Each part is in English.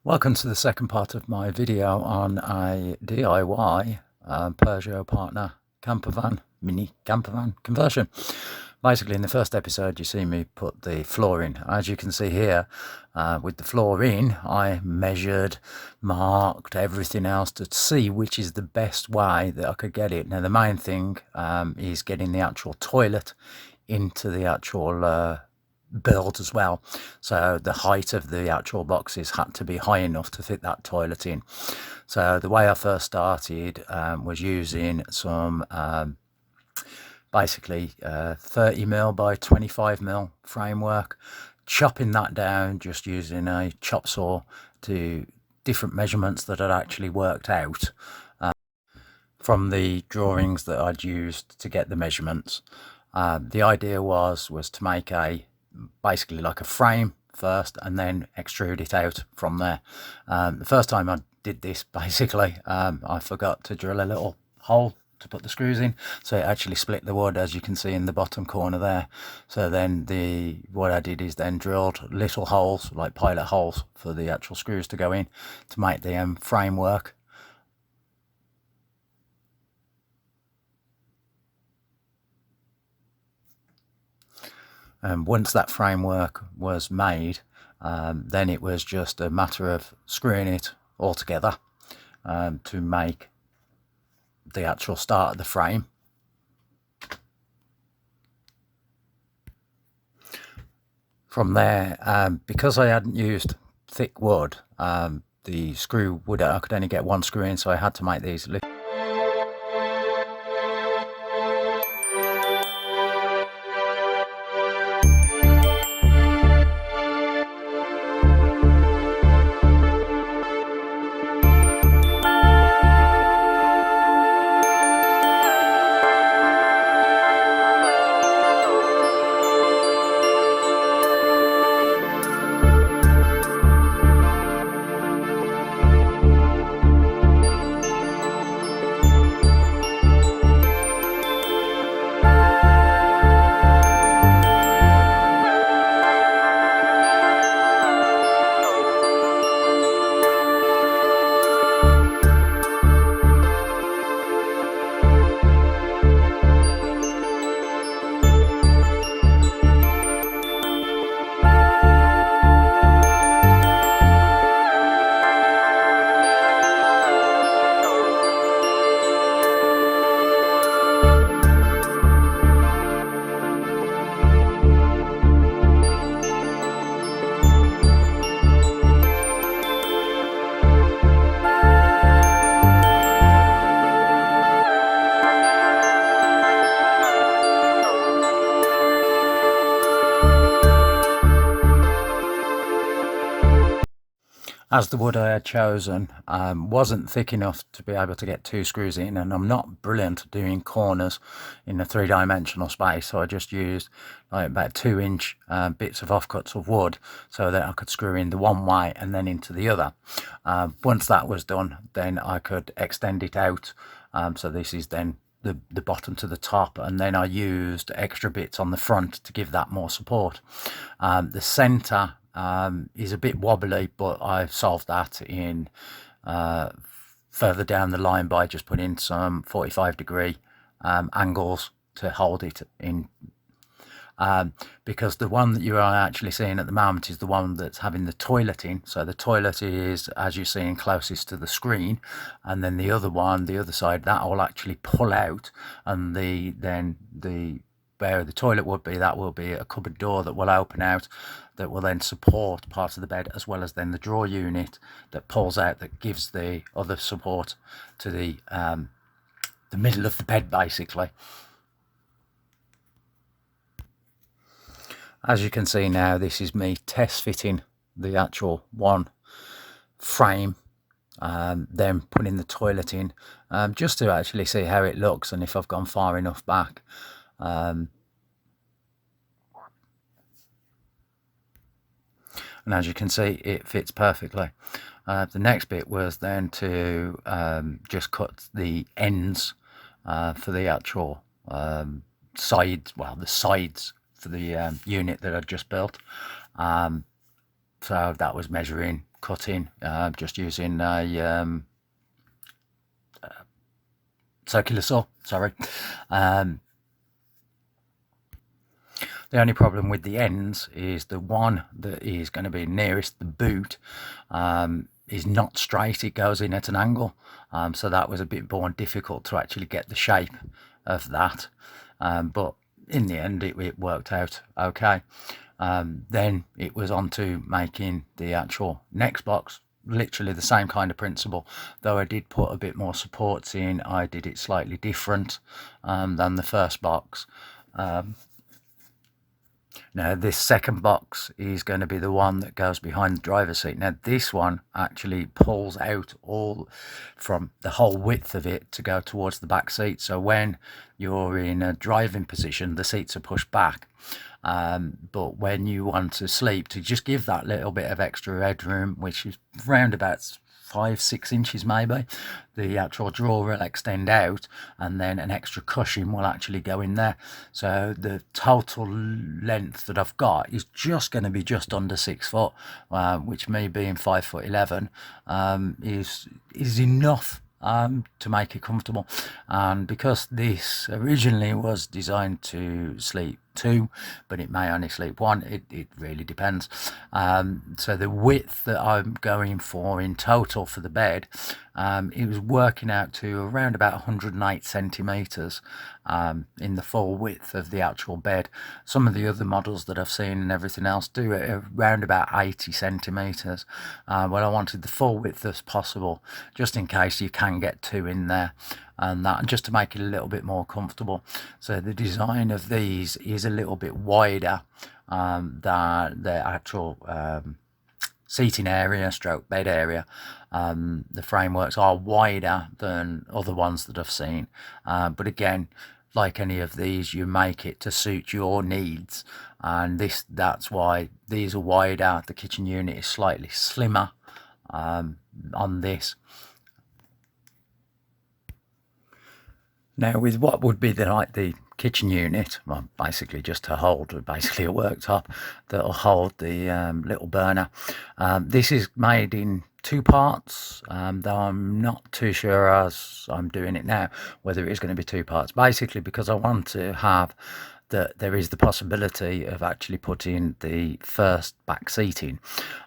Welcome to the second part of my video on a DIY Peugeot partner campervan, mini campervan conversion. Basically, in the first episode, you see me put the floor in. As you can see here, with the floor in, I measured, marked everything else to see which is the best way that I could get it. Now, the main thing is getting the actual toilet into the actual build as well, so the height of the actual boxes had to be high enough to fit that toilet in. So the way I first started was using some basically 30mm by 25mm framework, chopping that down just using a chop saw to different measurements that I'd actually worked out from the drawings that I'd used to get the measurements. The idea was to make basically like a frame first and then extrude it out from there. The first time I did this, basically, I forgot to drill a little hole to put the screws in, so it actually split the wood, as you can see in the bottom corner there. So then what I did is then drilled little holes, like pilot holes, for the actual screws to go in to make the framework. And once that framework was made, then it was just a matter of screwing it all together to make the actual start of the frame. From there, because I hadn't used thick wood, the screw would, I could only get one screw in, so I had to make these little as the wood I had chosen wasn't thick enough to be able to get two screws in, and I'm not brilliant at doing corners in a three-dimensional space, so I just used like about 2-inch bits of offcuts of wood so that I could screw in the one way and then into the other. Once that was done, then I could extend it out, so this is then the bottom to the top, and then I used extra bits on the front to give that more support. The center is a bit wobbly, but I've solved that in further down the line by just putting some 45-degree angles to hold it in, because the one that you are actually seeing at the moment is the one that's having the toilet in. So the toilet is, as you're seeing, closest to the screen, and then the other one, the other side, that will actually pull out, and where the toilet would be, that will be a cupboard door that will open out, that will then support part of the bed, as well as then the drawer unit that pulls out, that gives the other support to the middle of the bed, basically. As you can see now, this is me test fitting the actual one frame, then putting the toilet in, just to actually see how it looks and if I've gone far enough back. And as you can see, it fits perfectly. The next bit was then to just cut the ends for the actual sides, well, the sides for the unit that I'd just built. So that was measuring cutting, just using a circular saw, sorry. The only problem with the ends is the one that is going to be nearest the boot is not straight, it goes in at an angle, so that was a bit more difficult to actually get the shape of that, but in the end it worked out okay. Then it was on to making the actual next box, literally the same kind of principle, though I did put a bit more supports in. I did it slightly different than the first box. Now this second box is going to be the one that goes behind the driver's seat. Now this one actually pulls out all from the whole width of it to go towards the back seat, so when you're in a driving position the seats are pushed back, but when you want to sleep, to just give that little bit of extra headroom, which is round about 5-6 inches maybe, the actual drawer will extend out and then an extra cushion will actually go in there, so the total length that I've got is just going to be just under 6 foot, which me being 5'11" is enough to make it comfortable. And because this originally was designed to sleep 2, but it may only sleep 1, it really depends. So the width that I'm going for in total for the bed, it was working out to around about 108 centimeters in the full width of the actual bed. Some of the other models that I've seen and everything else do it around about 80 centimeters. Well, I wanted the full width as possible, just in case you can get 2 in there, and that just to make it a little bit more comfortable. So the design of these is a little bit wider than the actual seating area stroke bed area. The frameworks are wider than other ones that I've seen, but again, like any of these, you make it to suit your needs, and that's why these are wider. The kitchen unit is slightly slimmer on this. Now with what would be the kitchen unit, well, basically just to hold basically a worktop that'll hold the little burner. This is made in 2 parts, though I'm not too sure as I'm doing it now whether it is going to be 2 parts, basically because I want to have that there is the possibility of actually putting the first back seat in.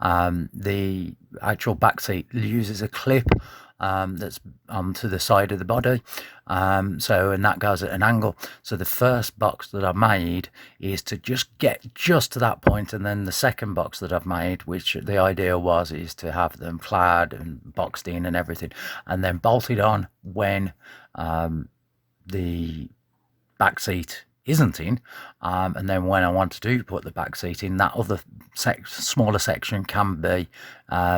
The actual back seat uses a clip that's onto the side of the body, and that goes at an angle. So the first box that I made is to just get just to that point, and then the second box that I've made, which the idea is to have them clad and boxed in and everything, and then bolted on when the back seat isn't in, and then when I want to put the back seat in, that other smaller section can be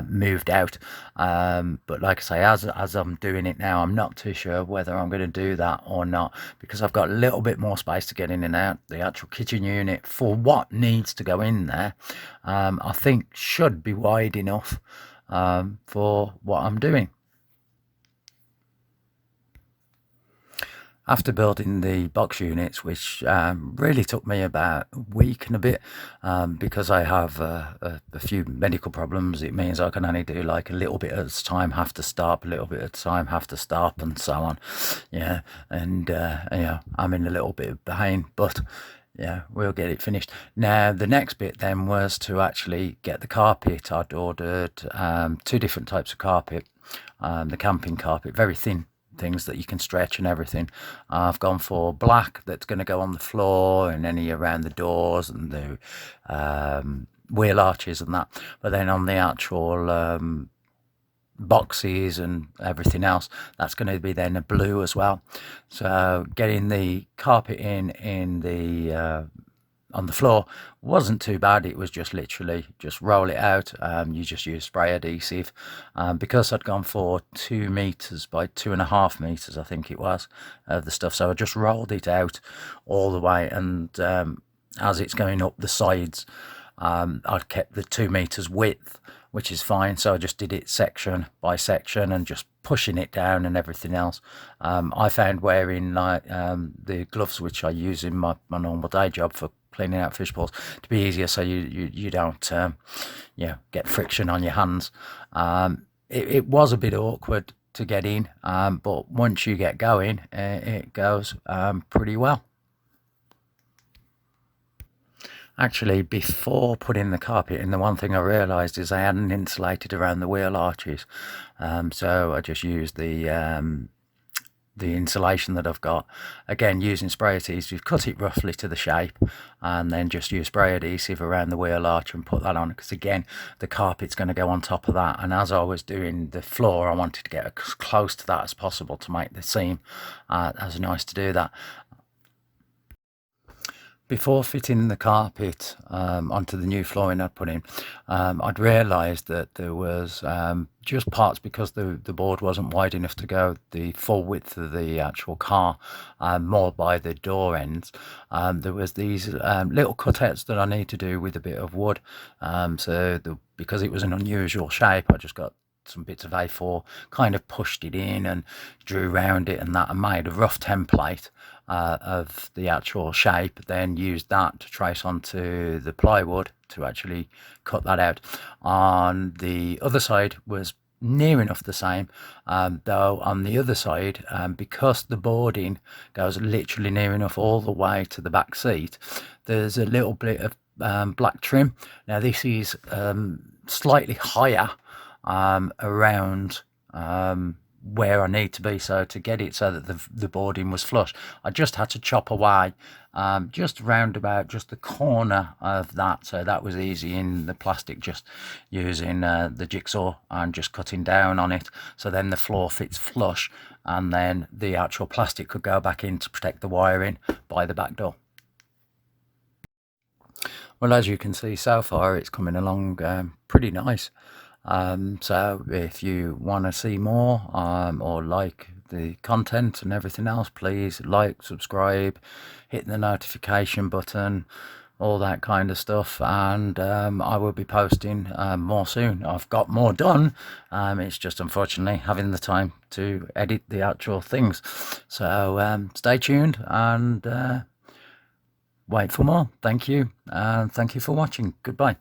moved out. But like I say, as I'm doing it now, I'm not too sure whether I'm going to do that or not, because I've got a little bit more space to get in and out. The actual kitchen unit for what needs to go in there, I think should be wide enough for what I'm doing. After building the box units, which really took me about a week and a bit, because I have a few medical problems, it means I can only do like a little bit at a time, have to stop, a little bit at a time, have to stop, and so on. Yeah, and yeah, I'm in a little bit of pain, but yeah, we'll get it finished. Now the next bit then was to actually get the carpet. I'd ordered 2 different types of carpet. The camping carpet, very thin things that you can stretch and everything. I've gone for black, that's going to go on the floor and any around the doors and the wheel arches and that, but then on the actual boxes and everything else, that's going to be then a blue as well. So getting the carpet in the on the floor wasn't too bad. It was just literally just roll it out. You just use spray adhesive, because I'd gone for 2 meters by 2.5 meters, I think it was, of the stuff. So I just rolled it out all the way, and as it's going up the sides, I'd kept the 2 meters width, which is fine. So I just did it section by section and just pushing it down and everything else. I found wearing like the gloves which I use in my normal day job for cleaning out fish pools to be easier, so you don't get friction on your hands. It was a bit awkward to get in, but once you get going, it goes pretty well. Actually, before putting the carpet in, the one thing I realised is I hadn't insulated around the wheel arches, so I just used the insulation that I've got, again using spray adhesive, cut it roughly to the shape, and then just use spray adhesive around the wheel arch and put that on, because again the carpet's going to go on top of that, and as I was doing the floor I wanted to get as close to that as possible to make the seam as nice to do that. Before fitting the carpet onto the new flooring I'd put in, I'd realised that there was just parts, because the board wasn't wide enough to go the full width of the actual car, more by the door ends. There was these little cutouts that I need to do with a bit of wood. Because it was an unusual shape, I just got some bits of A4, kind of pushed it in and drew around it and that, and made a rough template of the actual shape, then used that to trace onto the plywood to actually cut that out. On the other side was near enough the same, though on the other side, because the boarding goes literally near enough all the way to the back seat, there's a little bit of black trim. Now this is slightly higher around where I need to be, so to get it so that the boarding was flush, I just had to chop away just round about just the corner of that, so that was easy in the plastic, just using the jigsaw and just cutting down on it, so then the floor fits flush, and then the actual plastic could go back in to protect the wiring by the back door. Well, as you can see so far, it's coming along pretty nice. So if you want to see more or like the content and everything else, please like, subscribe, hit the notification button, all that kind of stuff, and I will be posting more soon. I've got more done, it's just unfortunately having the time to edit the actual things. So stay tuned and wait for more. Thank you, and thank you for watching. Goodbye.